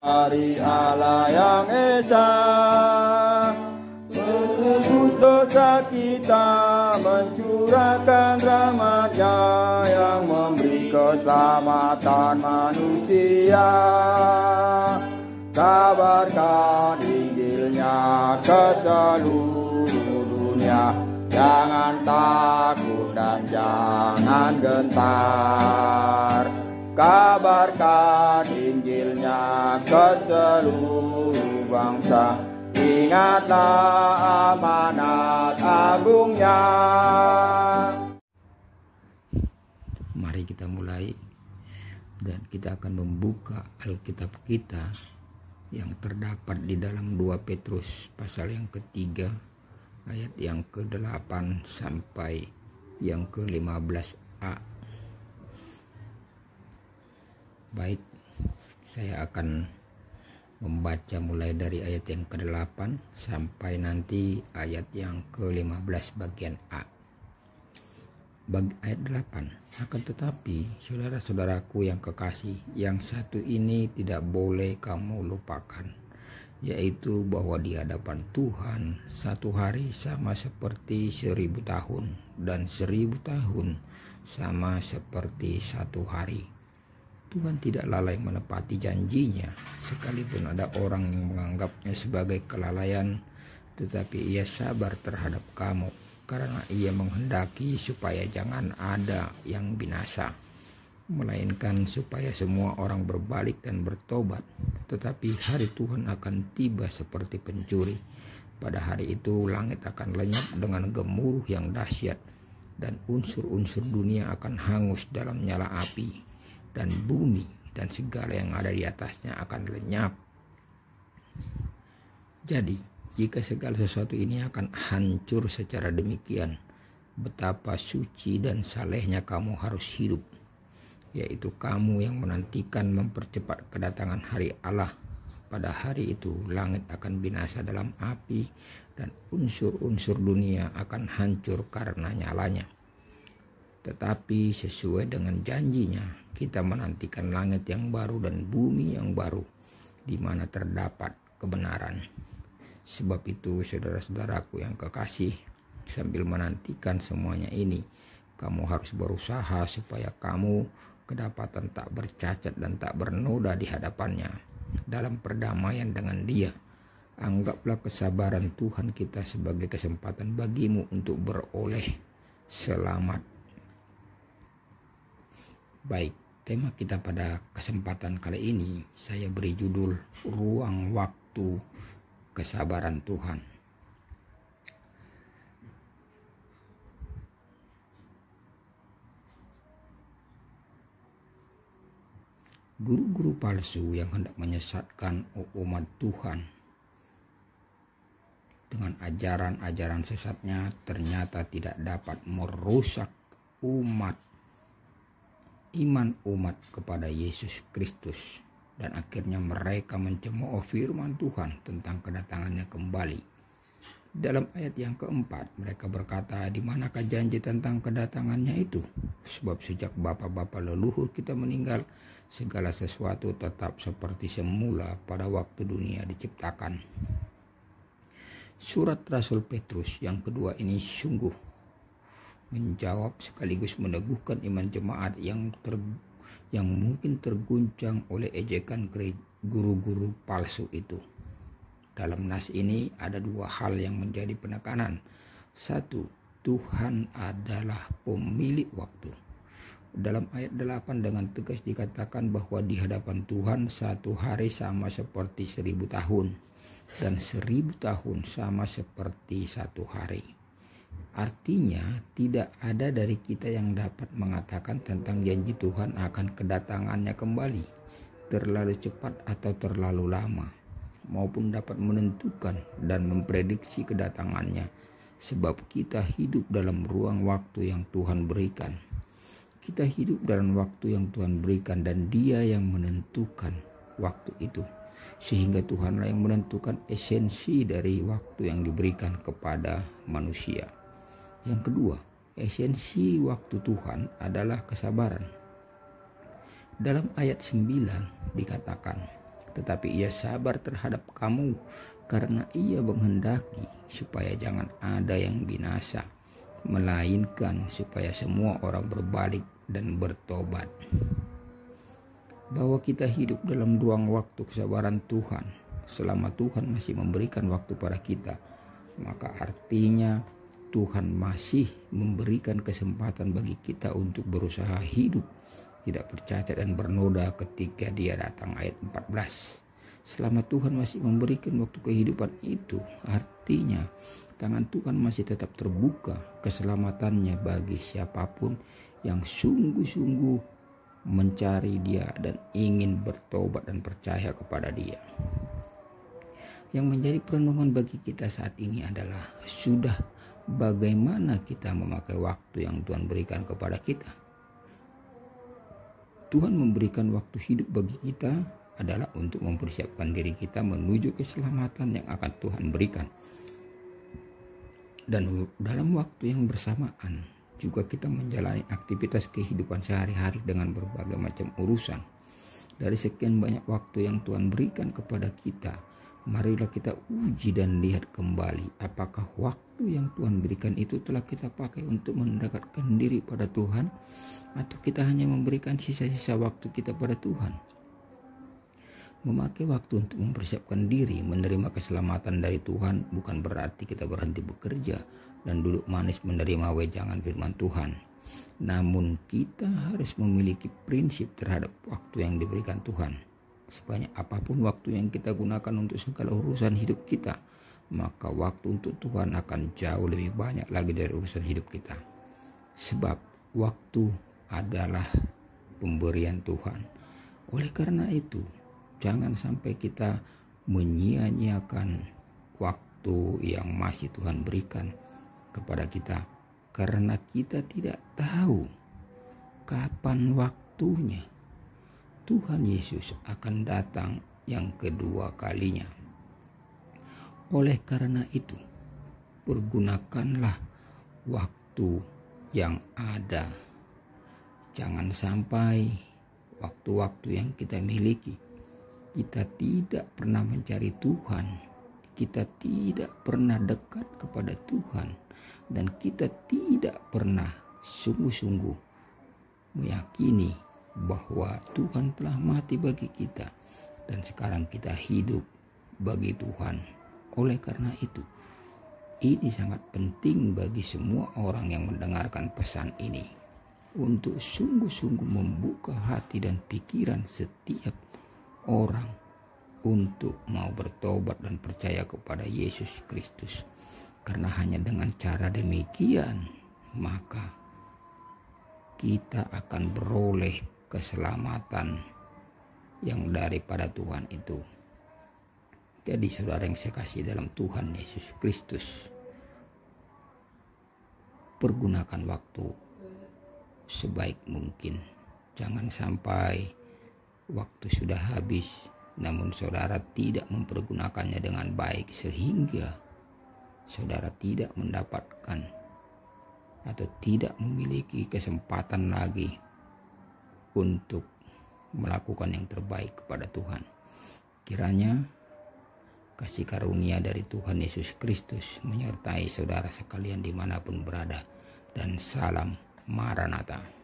Hari Allah yang Esa, menebus dosa kita, mencurahkan rahmat-Nya yang memberi keselamatan manusia. Kabarkan Injilnya ke seluruh dunia, jangan takut dan jangan gentar. Kabarkan Injilnya ke seluruh bangsa, ingatlah amanat agungnya. Mari kita mulai, dan kita akan membuka Alkitab kita yang terdapat di dalam 2 Petrus pasal yang ketiga, ayat yang ke-8 sampai yang ke-15a. Baik, saya akan membaca mulai dari ayat yang ke-8 sampai nanti ayat yang ke-15 bagian A. Ayat 8. Akan tetapi, saudara-saudaraku yang kekasih, yang satu ini tidak boleh kamu lupakan, yaitu bahwa di hadapan Tuhan satu hari sama seperti 1000 tahun, dan 1000 tahun sama seperti satu hari. Tuhan tidak lalai menepati janjinya, sekalipun ada orang yang menganggapnya sebagai kelalaian, tetapi Ia sabar terhadap kamu, karena Ia menghendaki supaya jangan ada yang binasa, melainkan supaya semua orang berbalik dan bertobat. Tetapi hari Tuhan akan tiba seperti pencuri. Pada hari itu langit akan lenyap dengan gemuruh yang dahsyat, dan unsur-unsur dunia akan hangus dalam nyala api, dan bumi dan segala yang ada di atasnya akan lenyap. Jadi, jika segala sesuatu ini akan hancur secara demikian, betapa suci dan salehnya kamu harus hidup, yaitu kamu yang menantikan mempercepat kedatangan hari Allah. Pada hari itu langit akan binasa dalam api, dan unsur-unsur dunia akan hancur karena nyalanya. Tetapi sesuai dengan janjinya, kita menantikan langit yang baru dan bumi yang baru, di mana terdapat kebenaran. Sebab itu, saudara-saudaraku yang kekasih, sambil menantikan semuanya ini, kamu harus berusaha supaya kamu kedapatan tak bercacat dan tak bernoda di hadapannya, dalam perdamaian dengan Dia. Anggaplah kesabaran Tuhan kita sebagai kesempatan bagimu untuk beroleh selamat. Baik, tema kita pada kesempatan kali ini saya beri judul Ruang Waktu Kesabaran Tuhan. Guru-guru palsu yang hendak menyesatkan umat Tuhan dengan ajaran-ajaran sesatnya ternyata tidak dapat merusak iman umat kepada Yesus Kristus, dan akhirnya mereka mencemooh firman Tuhan tentang kedatangannya kembali. Dalam ayat yang keempat, mereka berkata, di manakah janji tentang kedatangannya itu? Sebab sejak bapa-bapa leluhur kita meninggal, segala sesuatu tetap seperti semula pada waktu dunia diciptakan. Surat Rasul Petrus yang kedua ini sungguh menjawab sekaligus meneguhkan iman jemaat yang mungkin terguncang oleh ejekan guru-guru palsu itu. Dalam nas ini ada dua hal yang menjadi penekanan. Satu, Tuhan adalah pemilik waktu. Dalam ayat 8 dengan tegas dikatakan bahwa di hadapan Tuhan satu hari sama seperti 1000 tahun, dan 1000 tahun sama seperti satu hari. Artinya tidak ada dari kita yang dapat mengatakan tentang janji Tuhan akan kedatangannya kembali terlalu cepat atau terlalu lama, maupun dapat menentukan dan memprediksi kedatangannya, sebab kita hidup dalam ruang waktu yang Tuhan berikan. Kita hidup dalam waktu yang Tuhan berikan, dan Dia yang menentukan waktu itu, sehingga Tuhanlah yang menentukan esensi dari waktu yang diberikan kepada manusia. Yang kedua, esensi waktu Tuhan adalah kesabaran. Dalam ayat 9 dikatakan, tetapi ia sabar terhadap kamu karena ia menghendaki supaya jangan ada yang binasa, melainkan supaya semua orang berbalik dan bertobat. Bahwa kita hidup dalam ruang waktu kesabaran Tuhan selama Tuhan masih memberikan waktu pada kita, maka artinya Tuhan masih memberikan kesempatan bagi kita untuk berusaha hidup tidak bercacat dan bernoda ketika Dia datang. Ayat 14. Selama Tuhan masih memberikan waktu kehidupan itu, artinya tangan Tuhan masih tetap terbuka keselamatannya bagi siapapun yang sungguh-sungguh mencari Dia dan ingin bertobat dan percaya kepada Dia. Yang menjadi perenungan bagi kita saat ini adalah sudah bagaimana kita memakai waktu yang Tuhan berikan kepada kita. Tuhan memberikan waktu hidup bagi kita adalah untuk mempersiapkan diri kita menuju keselamatan yang akan Tuhan berikan. Dan dalam waktu yang bersamaan juga kita menjalani aktivitas kehidupan sehari-hari dengan berbagai macam urusan. Dari sekian banyak waktu yang Tuhan berikan kepada kita, marilah kita uji dan lihat kembali apakah waktu yang Tuhan berikan itu telah kita pakai untuk mendekatkan diri pada Tuhan, atau kita hanya memberikan sisa-sisa waktu kita pada Tuhan. Memakai waktu untuk mempersiapkan diri menerima keselamatan dari Tuhan bukan berarti kita berhenti bekerja dan duduk manis menerima wejangan firman Tuhan. Namun kita harus memiliki prinsip terhadap waktu yang diberikan Tuhan. Sebanyak apapun waktu yang kita gunakan untuk segala urusan hidup kita, maka waktu untuk Tuhan akan jauh lebih banyak lagi dari urusan hidup kita. Sebab waktu adalah pemberian Tuhan. Oleh karena itu, jangan sampai kita menyia-nyiakan waktu yang masih Tuhan berikan kepada kita, karena kita tidak tahu kapan waktunya Tuhan Yesus akan datang yang kedua kalinya. Oleh karena itu, pergunakanlah waktu yang ada. Jangan sampai waktu-waktu yang kita miliki kita tidak pernah mencari Tuhan, kita tidak pernah dekat kepada Tuhan, dan kita tidak pernah sungguh-sungguh meyakini bahwa Tuhan telah mati bagi kita dan sekarang kita hidup bagi Tuhan. Oleh karena itu, ini sangat penting bagi semua orang yang mendengarkan pesan ini untuk sungguh-sungguh membuka hati dan pikiran setiap orang untuk mau bertobat dan percaya kepada Yesus Kristus. Karena hanya dengan cara demikian maka kita akan beroleh keselamatan yang daripada Tuhan itu. Jadi saudara yang saya kasih dalam Tuhan Yesus Kristus, pergunakan waktu sebaik mungkin. Jangan sampai waktu sudah habis namun saudara tidak mempergunakannya dengan baik sehingga saudara tidak mendapatkan atau tidak memiliki kesempatan lagi untuk melakukan yang terbaik kepada Tuhan. Kiranya kasih karunia dari Tuhan Yesus Kristus menyertai saudara sekalian dimanapun berada, dan salam Maranatha.